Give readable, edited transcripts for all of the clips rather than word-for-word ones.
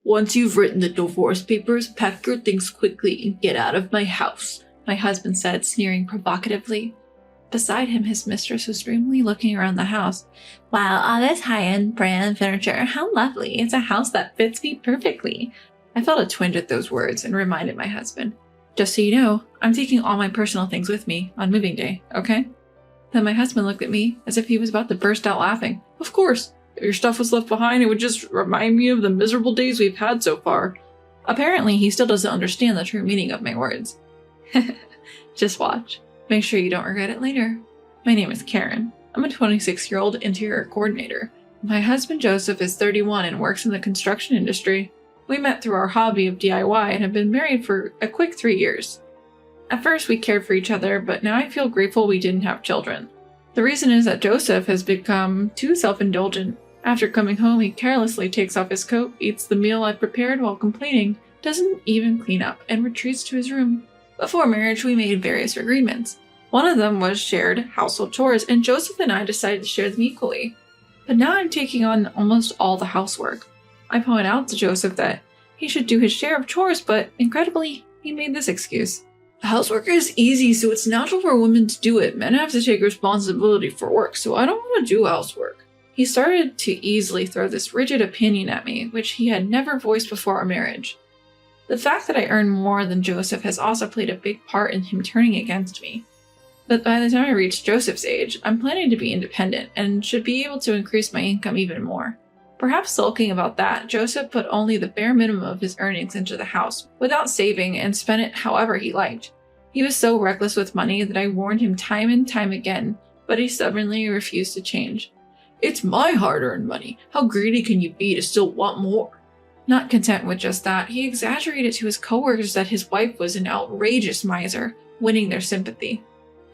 Once you've written the divorce papers, pack your things quickly and get out of my house, my husband said, sneering provocatively. Beside him, his mistress was dreamily looking around the house. Wow, all this high-end brand furniture. How lovely. It's a house that fits me perfectly. I felt a twinge at those words and reminded my husband. Just so you know, I'm taking all my personal things with me on moving day, okay? Then my husband looked at me as if he was about to burst out laughing. Of course. If your stuff was left behind, it would just remind me of the miserable days we've had so far. Apparently, he still doesn't understand the true meaning of my words. Just watch. Make sure you don't regret it later. My name is Karen. I'm a 26-year-old interior coordinator. My husband Joseph is 31 and works in the construction industry. We met through our hobby of DIY and have been married for a quick 3 years. At first, we cared for each other, but now I feel grateful we didn't have children. The reason is that Joseph has become too self-indulgent. After coming home, he carelessly takes off his coat, eats the meal I've prepared while complaining, doesn't even clean up, and retreats to his room. Before marriage, we made various agreements. One of them was shared household chores, and Joseph and I decided to share them equally. But now I'm taking on almost all the housework. I point out to Joseph that he should do his share of chores, but incredibly, he made this excuse. Housework is easy, so it's natural for women to do it. Men have to take responsibility for work, so I don't want to do housework. He started to easily throw this rigid opinion at me, which he had never voiced before our marriage. The fact that I earn more than Joseph has also played a big part in him turning against me. But by the time I reach Joseph's age, I'm planning to be independent and should be able to increase my income even more. Perhaps sulking about that, Joseph put only the bare minimum of his earnings into the house without saving and spent it however he liked. He was so reckless with money that I warned him time and time again, but he stubbornly refused to change. It's my hard-earned money. How greedy can you be to still want more? Not content with just that, he exaggerated to his coworkers that his wife was an outrageous miser, winning their sympathy.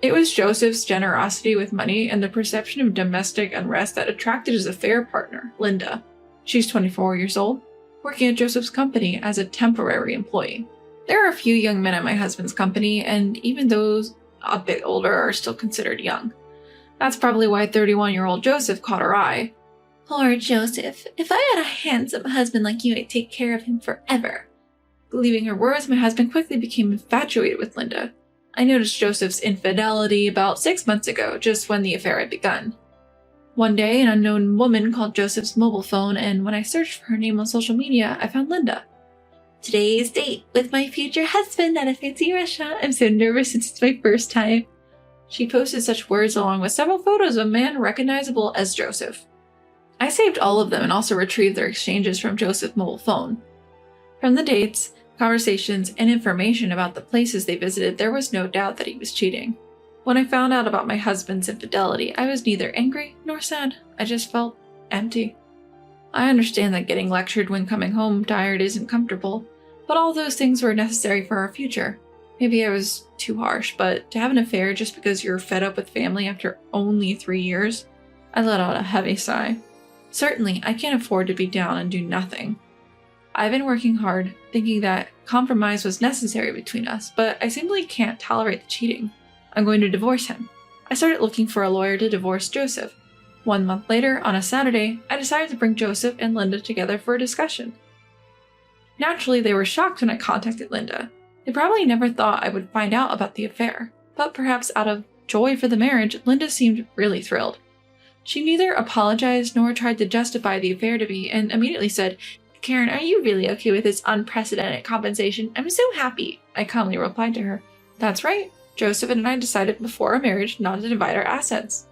It was Joseph's generosity with money and the perception of domestic unrest that attracted his affair partner, Linda. She's 24 years old, working at Joseph's company as a temporary employee. There are a few young men at my husband's company, and even those a bit older are still considered young. That's probably why 31-year-old Joseph caught her eye. Poor Joseph, if I had a handsome husband like you, I'd take care of him forever. Believing her words, my husband quickly became infatuated with Linda. I noticed Joseph's infidelity about 6 months ago, just when the affair had begun. One day, an unknown woman called Joseph's mobile phone, and when I searched for her name on social media, I found Linda. Today's date with my future husband at a fancy restaurant. I'm so nervous since it's my first time. She posted such words along with several photos of a man recognizable as Joseph. I saved all of them and also retrieved their exchanges from Joseph's mobile phone. From the dates, conversations, and information about the places they visited, there was no doubt that he was cheating. When I found out about my husband's infidelity, I was neither angry nor sad. I just felt empty. I understand that getting lectured when coming home tired isn't comfortable, but all those things were necessary for our future. Maybe I was too harsh, but to have an affair just because you're fed up with family after only 3 years? I let out a heavy sigh. Certainly, I can't afford to be down and do nothing. I've been working hard, thinking that compromise was necessary between us, but I simply can't tolerate the cheating. I'm going to divorce him. I started looking for a lawyer to divorce Joseph. 1 month later, on a Saturday, I decided to bring Joseph and Linda together for a discussion. Naturally, they were shocked when I contacted Linda. They probably never thought I would find out about the affair, but perhaps out of joy for the marriage, Linda seemed really thrilled. She neither apologized nor tried to justify the affair to me, and immediately said, Karen, are you really okay with this unprecedented compensation? I'm so happy. I calmly replied to her, That's right. Joseph and I decided before our marriage not to divide our assets.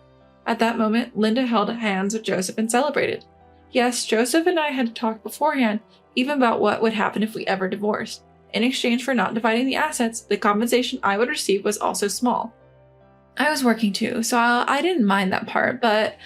At that moment, Linda held hands with Joseph and celebrated. Yes, Joseph and I had talked beforehand, even about what would happen if we ever divorced. In exchange for not dividing the assets, the compensation I would receive was also small. I was working too, so I didn't mind that part, but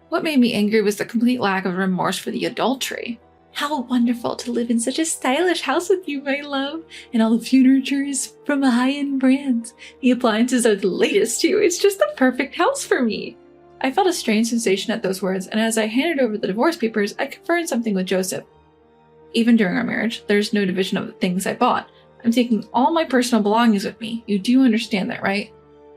what made me angry was the complete lack of remorse for the adultery. How wonderful to live in such a stylish house with you, my love. And all the furniture is from a high-end brand. The appliances are the latest too. It's just the perfect house for me. I felt a strange sensation at those words, and as I handed over the divorce papers, I confirmed something with Joseph. Even during our marriage, there's no division of the things I bought. I'm taking all my personal belongings with me. You do understand that, right?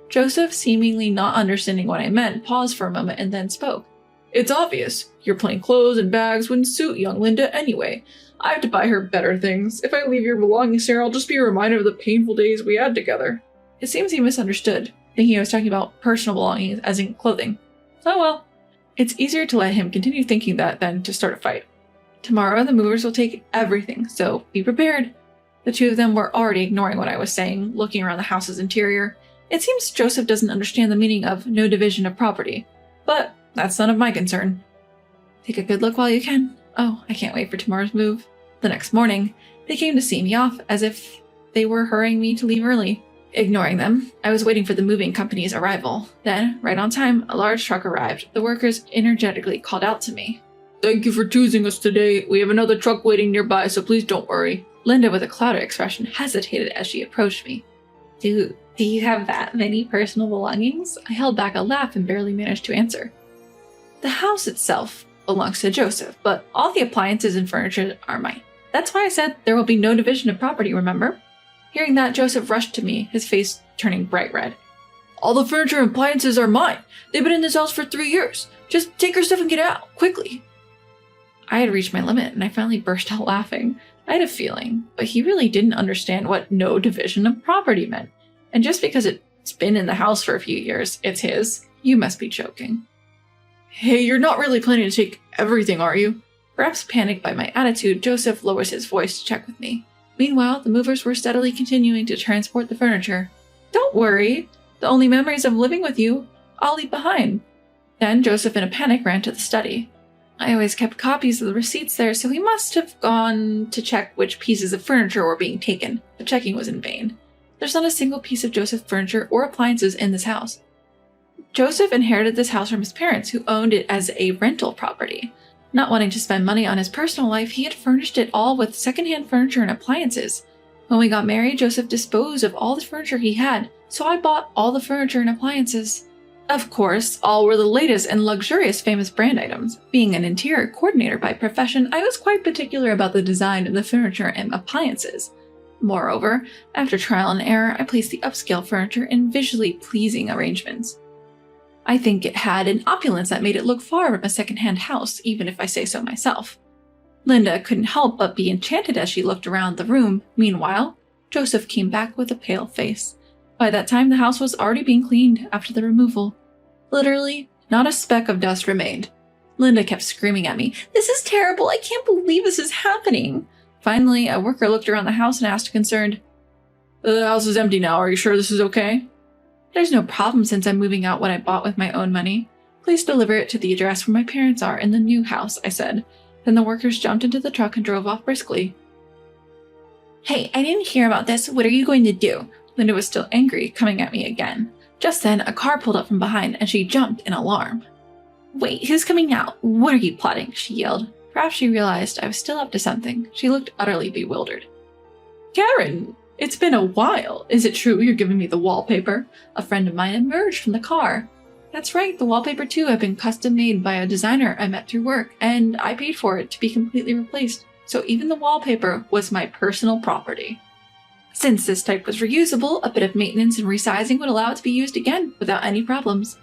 Joseph, seemingly not understanding what I meant, paused for a moment and then spoke. It's obvious. Your plain clothes and bags wouldn't suit young Linda anyway. I have to buy her better things. If I leave your belongings here, I'll just be a reminder of the painful days we had together." It seems he misunderstood, thinking I was talking about personal belongings as in clothing. Oh well. It's easier to let him continue thinking that than to start a fight. Tomorrow the movers will take everything, so be prepared. The two of them were already ignoring what I was saying, looking around the house's interior. It seems Joseph doesn't understand the meaning of no division of property, but that's none of my concern. Take a good look while you can. Oh, I can't wait for tomorrow's move. The next morning, they came to see me off as if they were hurrying me to leave early. Ignoring them, I was waiting for the moving company's arrival. Then, right on time, a large truck arrived. The workers energetically called out to me. "Thank you for choosing us today. We have another truck waiting nearby, so please don't worry." Linda, with a clouded expression, hesitated as she approached me. Do you have that many personal belongings?" I held back a laugh and barely managed to answer. The house itself belongs to Joseph, but all the appliances and furniture are mine. That's why I said there will be no division of property, remember? Hearing that, Joseph rushed to me, his face turning bright red. "All the furniture and appliances are mine. They've been in this house for 3 years. Just take your stuff and get out, quickly." I had reached my limit, and I finally burst out laughing. I had a feeling, but he really didn't understand what no division of property meant. And just because it's been in the house for a few years, it's his. You must be joking. "Hey, you're not really planning to take everything, are you?" Perhaps panicked by my attitude, Joseph lowers his voice to check with me. Meanwhile, the movers were steadily continuing to transport the furniture. "Don't worry. The only memories of living with you, I'll leave behind." Then Joseph, in a panic, ran to the study. I always kept copies of the receipts there, so he must have gone to check which pieces of furniture were being taken, but checking was in vain. There's not a single piece of Joseph's furniture or appliances in this house. Joseph inherited this house from his parents, who owned it as a rental property. Not wanting to spend money on his personal life, he had furnished it all with secondhand furniture and appliances. When we got married, Joseph disposed of all the furniture he had, so I bought all the furniture and appliances. Of course, all were the latest and luxurious famous brand items. Being an interior coordinator by profession, I was quite particular about the design of the furniture and appliances. Moreover, after trial and error, I placed the upscale furniture in visually pleasing arrangements. I think it had an opulence that made it look far from a second-hand house, even if I say so myself. Linda couldn't help but be enchanted as she looked around the room. Meanwhile, Joseph came back with a pale face. By that time, the house was already being cleaned after the removal. Literally, not a speck of dust remained. Linda kept screaming at me, "This is terrible! I can't believe this is happening!" Finally, a worker looked around the house and asked concerned, "The house is empty now. Are you sure this is okay?" "There's no problem since I'm moving out what I bought with my own money. Please deliver it to the address where my parents are in the new house," I said. Then the workers jumped into the truck and drove off briskly. "Hey, I didn't hear about this. What are you going to do?" Linda was still angry, coming at me again. Just then, a car pulled up from behind and she jumped in alarm. "Wait, who's coming out? What are you plotting?" she yelled. Perhaps she realized I was still up to something. She looked utterly bewildered. "Karen! It's been a while. Is it true you're giving me the wallpaper?" A friend of mine emerged from the car. "That's right, the wallpaper too had been custom made by a designer I met through work, and I paid for it to be completely replaced, so even the wallpaper was my personal property. Since this type was reusable, a bit of maintenance and resizing would allow it to be used again without any problems."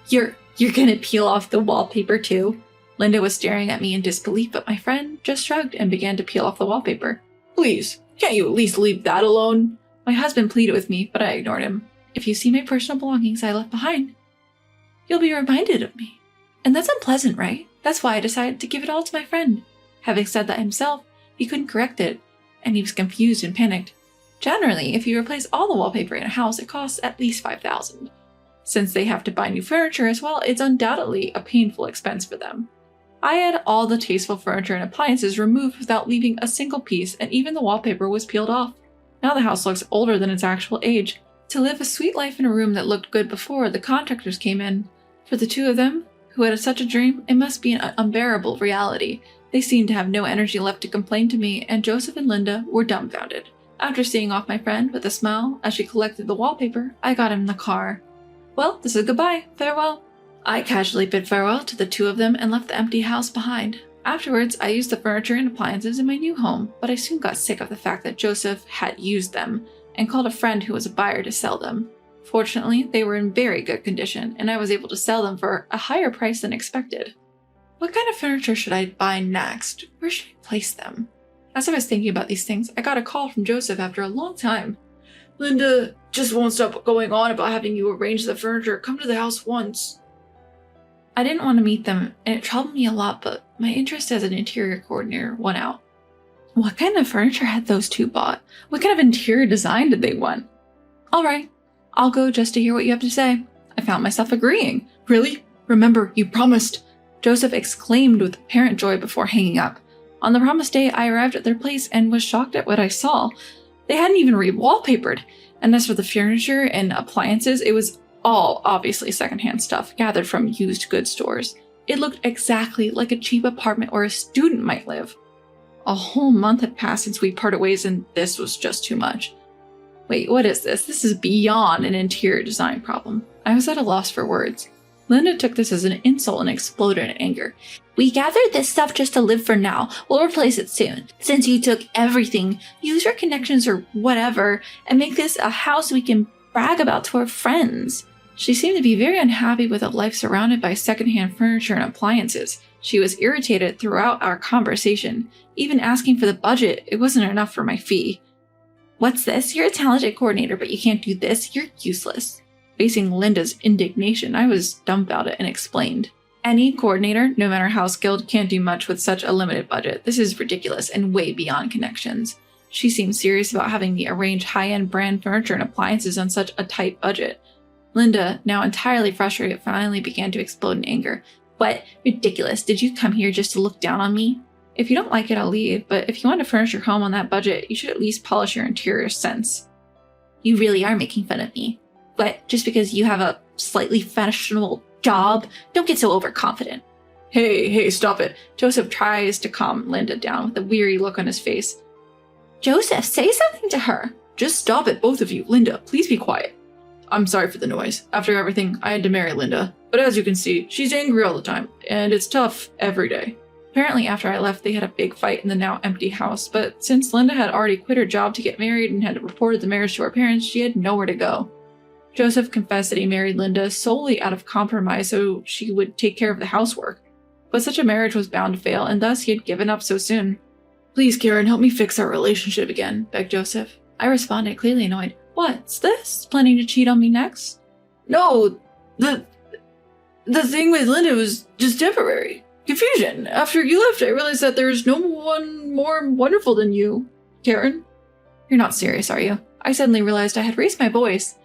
You're gonna peel off the wallpaper too?" Linda was staring at me in disbelief, but my friend just shrugged and began to peel off the wallpaper. "Please, can't you at least leave that alone?" My husband pleaded with me, but I ignored him. "If you see my personal belongings I left behind, you'll be reminded of me. And that's unpleasant, right? That's why I decided to give it all to my friend." Having said that himself, he couldn't correct it, and he was confused and panicked. Generally, if you replace all the wallpaper in a house, it costs at least $5,000. Since they have to buy new furniture as well, it's undoubtedly a painful expense for them. I had all the tasteful furniture and appliances removed without leaving a single piece, and even the wallpaper was peeled off. Now the house looks older than its actual age. To live a sweet life in a room that looked good before the contractors came in. For the two of them, who had such a dream, it must be an unbearable reality. They seemed to have no energy left to complain to me, and Joseph and Linda were dumbfounded. After seeing off my friend with a smile as she collected the wallpaper, I got him in the car. "Well, this is goodbye. Farewell." I casually bid farewell to the two of them and left the empty house behind. Afterwards, I used the furniture and appliances in my new home, but I soon got sick of the fact that Joseph had used them and called a friend who was a buyer to sell them. Fortunately, they were in very good condition, and I was able to sell them for a higher price than expected. What kind of furniture should I buy next? Where should I place them? As I was thinking about these things, I got a call from Joseph after a long time. Linda just won't stop going on about having you arrange the furniture. Come to the house once. I didn't want to meet them, and it troubled me a lot, but my interest as an interior coordinator won out. What kind of furniture had those two bought? What kind of interior design did they want? All right, I'll go just to hear what you have to say. I found myself agreeing. Really? Remember, you promised. Joseph exclaimed with apparent joy before hanging up. On the promised day, I arrived at their place and was shocked at what I saw. They hadn't even re-wallpapered. And as for the furniture and appliances, it was all obviously secondhand stuff gathered from used goods stores. It looked exactly like a cheap apartment where a student might live. A whole month had passed since we parted ways, and this was just too much. Wait, what is this? This is beyond an interior design problem. I was at a loss for words. Linda took this as an insult and exploded in anger. We gathered this stuff just to live for now. We'll replace it soon. Since you took everything, use your connections or whatever, and make this a house we can brag about to our friends. She seemed to be very unhappy with a life surrounded by secondhand furniture and appliances. She was irritated throughout our conversation. Even asking for the budget, it wasn't enough for my fee. What's this? You're a talented coordinator, but you can't do this? You're useless. Facing Linda's indignation, I was dumbfounded and explained. Any coordinator, no matter how skilled, can't do much with such a limited budget. This is ridiculous and way beyond connections. She seemed serious about having me arrange high-end brand furniture and appliances on such a tight budget. Linda, now entirely frustrated, finally began to explode in anger. What? Ridiculous. Did you come here just to look down on me? If you don't like it, I'll leave, but if you want to furnish your home on that budget, you should at least polish your interior sense. You really are making fun of me. But just because you have a slightly fashionable job, don't get so overconfident. Hey, stop it. Joseph tries to calm Linda down with a weary look on his face. Joseph, say something to her. Just stop it, both of you. Linda, please be quiet. I'm sorry for the noise. After everything, I had to marry Linda. But as you can see, she's angry all the time, and it's tough every day. Apparently after I left, they had a big fight in the now empty house, but since Linda had already quit her job to get married and had reported the marriage to her parents, she had nowhere to go. Joseph confessed that he married Linda solely out of compromise so she would take care of the housework. But such a marriage was bound to fail, and thus he had given up so soon. Please, Karen, help me fix our relationship again, begged Joseph. I responded, clearly annoyed. What's this? Planning to cheat on me next? No, the thing with Linda was just temporary. Confusion. After you left, I realized that there's no one more wonderful than you, Karen. You're not serious, are you? I suddenly realized I had raised my voice.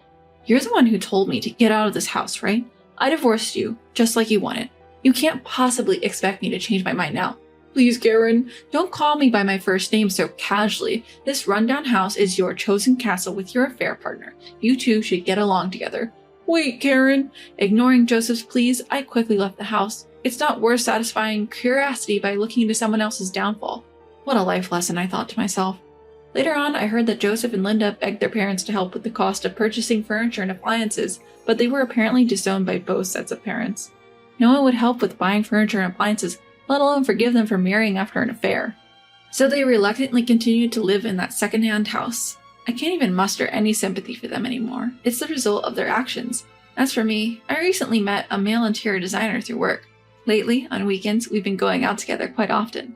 You're the one who told me to get out of this house, right? I divorced you, just like you wanted. You can't possibly expect me to change my mind now. Please, Karen, don't call me by my first name so casually. This rundown house is your chosen castle with your affair partner. You two should get along together. Wait, Karen. Ignoring Joseph's pleas, I quickly left the house. It's not worth satisfying curiosity by looking into someone else's downfall. What a life lesson, I thought to myself. Later on, I heard that Joseph and Linda begged their parents to help with the cost of purchasing furniture and appliances, but they were apparently disowned by both sets of parents. No one would help with buying furniture and appliances, let alone forgive them for marrying after an affair. So they reluctantly continued to live in that second-hand house. I can't even muster any sympathy for them anymore. It's the result of their actions. As for me, I recently met a male interior designer through work. Lately, on weekends, we've been going out together quite often.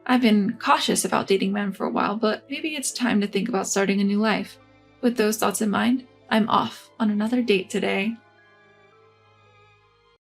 I've been cautious about dating men for a while, but maybe it's time to think about starting a new life. With those thoughts in mind, I'm off on another date today.